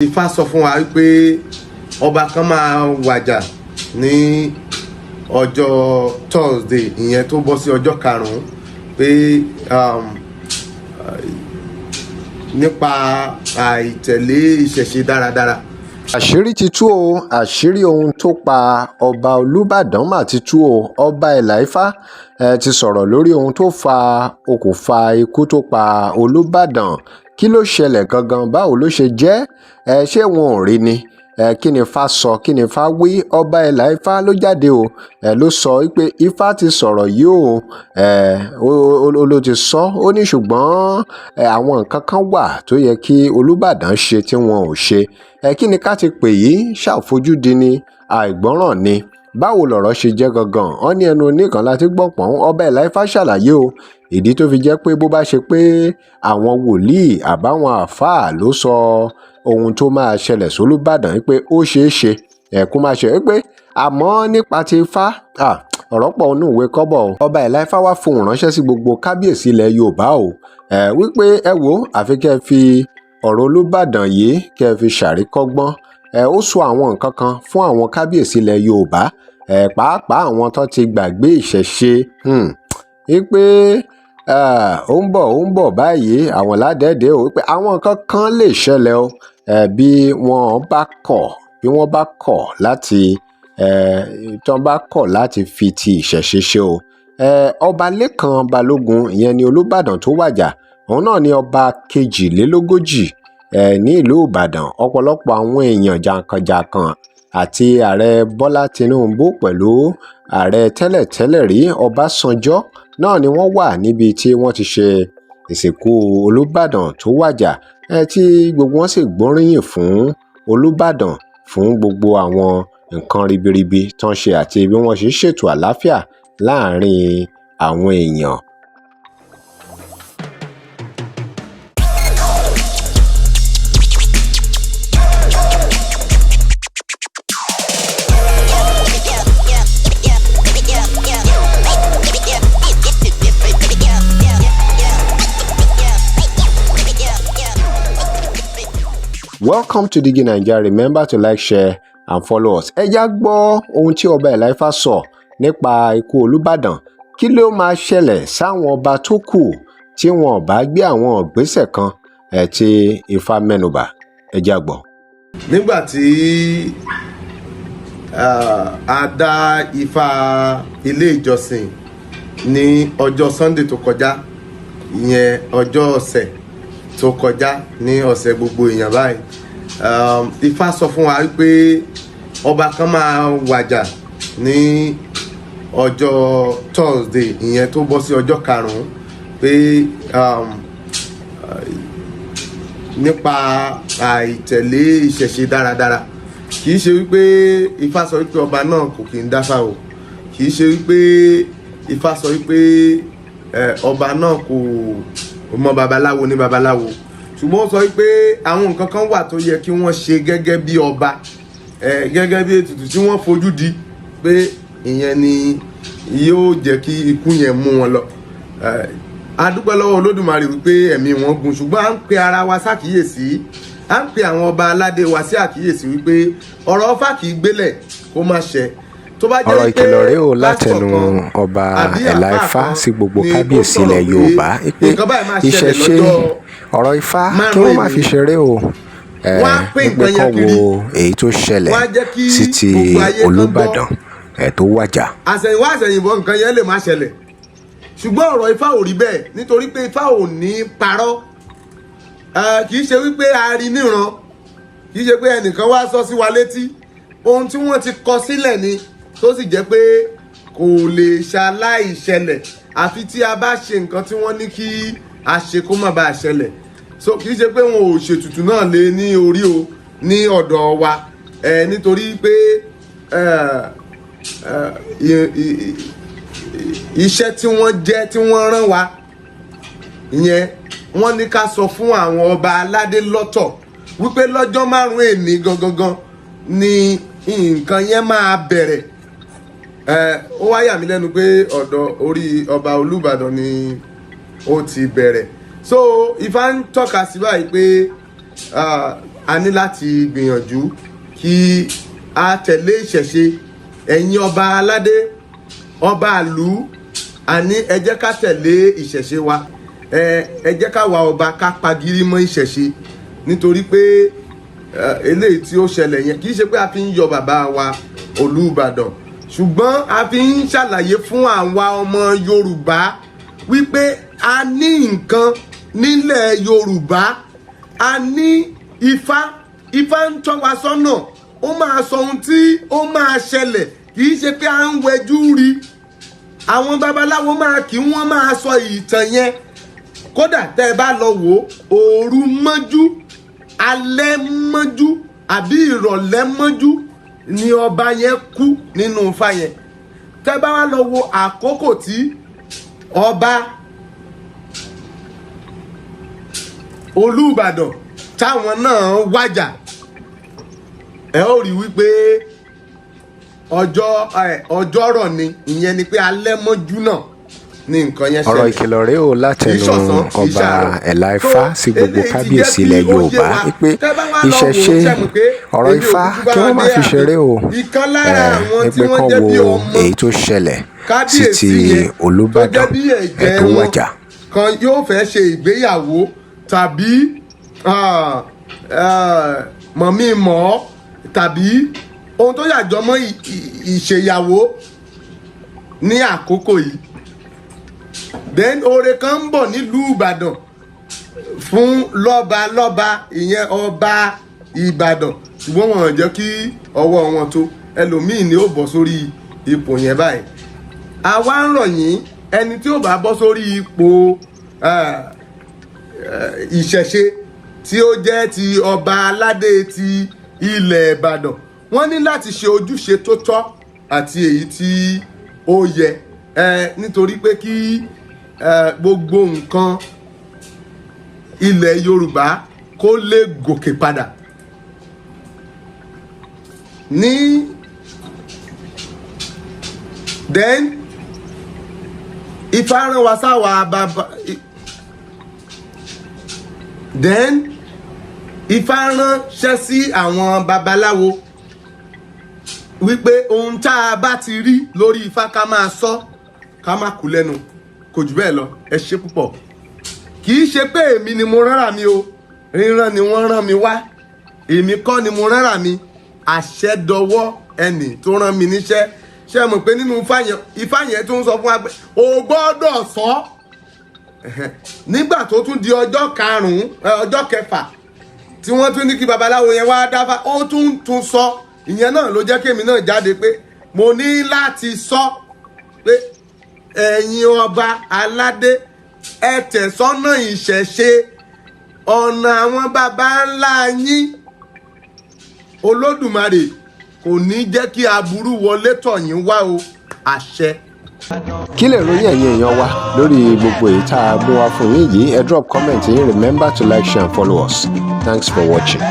Ifá sọ fún wa wípé ọba kan máa wàjà ní ọjọ́ Thursday ìyẹn tó bọ́ sí ọjọ́ karùn-ún pé nípa àìtẹ̀lé ìṣẹ̀ṣe dáradára. Àṣírí ti tú o. Àṣírí ohun tó pa ọba Olúbàdàn mà ti tú o. Ọba Ìlà-Ifá ti sọ̀rọ̀ lórí ohun tó fa okùnfà ikú tó pa Olúbàdàn. Kí ló ṣẹlẹ̀ gangan? Báwo ló ṣe jẹ́? Ṣé wọn ò rí ni? Kí ni Ifá sọ? Kí ni Ifá wí? Ọba Ìlà-Ifá ló jáde o. Ló sọ wípé Ifá ti sọ̀rọ̀ yìí o. Ló ti sọ. Ó ní ṣùgbọ́n àwọn nǹkan kan wà tó yẹ kí Olúbàdàn ṣe tí wọn ò ṣe. Kí ni ká ti pè yìí? Ṣàfojúdi ni? Àìgbọ́ràn ni? Báwo lọ̀rọ̀ ṣe jẹ́ gangan? Wọ́n ní ẹnu oníkan láti gbọ́ pọ̀n. Ọba Ìlà-Ifá ṣàlàyé o ìdí tó fi jẹ́ pé bó bá ṣe pé àwọn wòlíì àbáwọn àfáà ló sọ ohun tó máa ṣẹlẹ̀ sólúbàdàn pé ó ṣeé ṣe kó máa ṣe pé àmọ́ nípa ti Ifá ọ̀rọ̀ pọ̀ nínú ìwé kọ́bọ̀ o. Ọba Ìlà-Ifá wá fohùn ránṣẹ́ sí gbogbo kábíyèsí ilẹ̀ Yorùbá o wípé ẹ wò àfi kẹ́ ẹ fi ọ̀rọ̀ Olúbàdàn yìí kẹ́ ẹ fi ṣàríkọ́gbọ́n. Ó sọ àwọn nǹkan kan fún àwọn kábíyèsí ilẹ̀ Yorùbá pàápàá àwọn tó ti gbàgbé ìṣẹ̀ṣe wípé ó ń bọ̀ báyìí àwọn ládẹ́ẹ̀dẹ́ o wípé àwọn nǹkan kan lè ṣẹlẹ̀ o bí wọ́n bá kọ̀ láti fi ti ìṣẹ̀ṣe ṣe o. Ọba Lékan Balógun ìyẹn ni Olúbàdàn tó wàjà òun náà ni ọba kejìlélógójì ní ìlú Ìbàdàn. Ọ̀pọ̀lọpọ̀ àwọn èèyàn jàǹkànjàǹkàn àti ààrẹ Bọ́lá Tinubu pẹ̀lú ààrẹ tẹ́lẹ̀tẹ́lẹ̀ rí Ọbásanjọ́ náà ni wọ́n wà níbi tí wọ́n ti ṣe ìsìnkú Olúbàdàn tó wàjà tí gbogbo wọn sì gbóríyìn fún Olúbàdàn fún gbogbo àwọn nǹkan ribiribi tán ṣe àti bí wọ́n ṣe ṣètò àlàáfíà láàrin àwọn èèyàn. Welcome to Digi Naija. Remember to like, share and follow us. Ẹ já gbọ́ ohun tí ọba Ìlà-Ifá sọ nípa ikú Olúbàdàn. Kí ló máa ṣẹlẹ̀ sáwọn ọba tó kù tí wọn ò bá gbé àwọn ìgbésẹ̀ kan tí Ifá mẹ́nubà? Ẹ já gbọ́. Nígbà tí a dá Ifá ilé ìjọsìn ní ọjọ́ Sunday tó kọjá, ìyẹn ọjọ́ ọ̀sẹ̀ tó kọjá ní ọ̀sẹ̀ gbogbo èèyàn báyìí, Ifá sọ fún wa wípé ọba kan máa wàjà ní ọjọ́ Thursday ìyẹn tó bọ́ sí ọjọ́ karùn-ún pé nípa àìtẹ̀lé ìṣẹ̀ṣe dáradára. Kì í ṣe wípé Ifá sọ wípé ọba náà kò kí ń dáfá o. Kì í ṣe wípé Ifá sọ wípé ọba náà kò mọ babaláwo ní babaláwo, ṣùgbọ́n ó sọ wípé àwọn nǹkan kan wà tó yẹ kí wọ́n ṣe gẹ́gẹ́ bí ọba, gẹ́gẹ́ bí ètùtù tí wọ́n fojú di pé ìyẹn ni yóò jẹ́ kí ikú yẹn mú wọn lọ. A dúpẹ́ lọ́wọ́ Olódùmarè wípé ẹ̀mí wọn gùn, ṣùgbọ́n à ń pe ara wa ṣàkíyèsí, à ń pe àwọn ọba aládé wa sí àkíyèsí wípé ọ̀rọ̀ Ọfà kì í gbélẹ̀ kó má ṣẹ. Ọ̀rọ̀ ìkìlọ̀ rèé o látẹnu ọba Ìlà-Ifá sí gbogbo kábíyèsí ilẹ̀ Yorùbá pé ìṣẹ̀ṣe ọ̀rọ̀ Ifá kí wọ́n má fi ṣeré o pé kán wo èyí tó ṣẹlẹ̀ sí ti Olúbàdàn tó wàjà. àṣẹ̀yìnwá àṣẹ̀yìnbọ̀ nǹkan yẹn lè má ṣẹlẹ̀, ṣùgbọ́n ọ̀rọ̀ Ifá ò rí bẹ́ẹ̀ nítorí pé Ifá ò ní parọ́. Kì í ṣe wípé a rí níran, kì í ṣe pé ẹnìkan wá sọ sí wa létí, ohun tí wọ́n ti kọ sílẹ̀ ni tó sì jẹ́ pé kò lè ṣaláì ṣẹlẹ̀ àfi tí a bá ṣe nǹkan tí wọ́n ní kí a ṣe kó má bàa ṣẹlẹ̀. So kì í ṣe pé wọn ò ṣètùtù náà lé ní orí o ní ọ̀dọ̀ wa nítorí pé iṣẹ́ tí wọ́n jẹ́ tí wọ́n rán wa ìyẹn wọ́n ní ká sọ fún àwọn ọba aládé lọ́tọ̀ wípé lọ́jọ́ márùn-ún èní gangan ni nǹkan yẹn máa bẹ̀rẹ̀. Ó wá yà mí lẹ́nu pé ọ̀dọ̀ orí ọba Olúbàdàn ni ó ti bẹ̀rẹ̀. So Ifá ń tọ́ka sí báyìí pé a ní láti gbìyànjú kí a tẹ̀lé ìṣẹ̀ṣe. Ẹ̀yin ọba aládé, ọba ìlú, àní ẹ jẹ́ ká tẹ̀lé ìṣẹ̀ṣe wa. Ẹ jẹ́ ká wa ọba ká pagírí mọ́ ìṣẹ̀ṣe, nítorí pé eléyìí tí ó ṣẹlẹ̀ yẹn kì í ṣe pé a fi ń yọ bàbá wa Olúbàdàn, ṣùgbọ́n a fi ń ṣàlàyé fún àwa ọmọ Yorùbá wípé a ní nǹkan nílẹ̀ Yorùbá, a ní Ifá ń tọ́ wa sọ́nà, ó máa sọ ohun tí ó máa ṣẹlẹ̀, kì í ṣe pé à ń wẹjú rí. Àwọn babaláwo máa kí wọ́n máa sọ ìtàn yẹn. Kódà tẹ́ ẹ bá lọ wò ó, òru mọ́jú, alẹ́ mọ́jú àbí ìrọ̀lẹ́ mọ́jú ni ọba yẹn kú nínú Ifá yẹn. Tẹ́ bá wá lọ wo àkókò tí ọba Olúbàdàn táwọn náà wájà, ẹ ó rí wípé ọjọ́rọ̀ ni, ìyẹn ni pé alẹ́ mọ́jú náà ní nǹkan yẹn ṣẹlẹ̀. Ọ̀rọ̀ ìkìlọ̀ rèé o látẹnu ọba ẹ̀là Ifá sí gbogbo kábíyèsí ilẹ̀ Yorùbá wípé ìṣẹ̀ṣe ọ̀rọ̀ Ifá kí wọ́n má fi ṣeré o, wípé kán wo èyí tó ṣẹlẹ̀ sí ti Olúbàdàn tó wàjà. Kan yóò fẹ́ ṣe ìgbéyàwó tàbí mọ̀mí-mọ̀ tàbí ohun tó yàjọ mọ́ ìṣèyàwó ní àkókò yìí. Then oore kan ń bọ̀ nílùú Ìbàdàn fún lọ́balọ́ba, ìyẹn ọba Ìbàdàn, ṣùgbọ́n wọn ò jẹ́ kí ọwọ́ wọn tó, ẹlòmíì ni ó bọ́ sórí ipò yẹn báyìí. Àwa ń rọ̀ yín, ẹni tí ó bá bọ́ sórí ipò ìṣẹ̀ṣe tí ó jẹ́ ti ọba aládé ti ilẹ̀ Ìbàdàn, wọ́n ní láti ṣe ojúṣe tó tọ́ àti èyí tí ó yẹ, nítorí pé kí gbogbo nǹkan ilẹ̀ Yorùbá kó lè gòkè padà. Then Ifá rán wa sáwà bàbá, then Ifá ránṣẹ́ sí àwọn babaláwo wípé ohun tá a bá ti rí lórí Ifá ká máa sọ, ká má kú lẹ́nu, kò jù bẹ́ẹ̀ lọ. Ẹ ṣé púpọ̀. Kì í ṣe pé èmi ni mo rárá mi o, ríran ni wọ́n rán mi wá, èmi kọ́ ni mo rárá mi, àṣẹ dọwọ́ ẹni tó rán mi níṣẹ́. Ṣé mọ̀ pé nínú Ifá yẹn tó ń sọ fún wa pé o gbọ́dọ̀ sọ. Nígbà tó tún di ọjọ́ kẹfà tí wọ́n tún ní kí babaláwo yẹn wá dáfá, ó tún sọ. Ìyẹn náà ló jẹ́ kémi náà jáde pé mo ní láti sọ pé ẹ̀yin ọba aládé, ẹ tẹ̀sọ́nà ìṣẹ̀ṣe, ọ̀nà àwọn baba ńlá yín. Olódùmarè kò ní jẹ́ kí aburú wọlé tọ̀ yín wá o, àṣẹ. Kí lè ròyìn ẹ̀yin èèyàn wa lórí gbogbo èyí tá a mú wá fún yín yìí? Ẹ drop comment yín. Remember to like, share and follow us. Thanks for watching.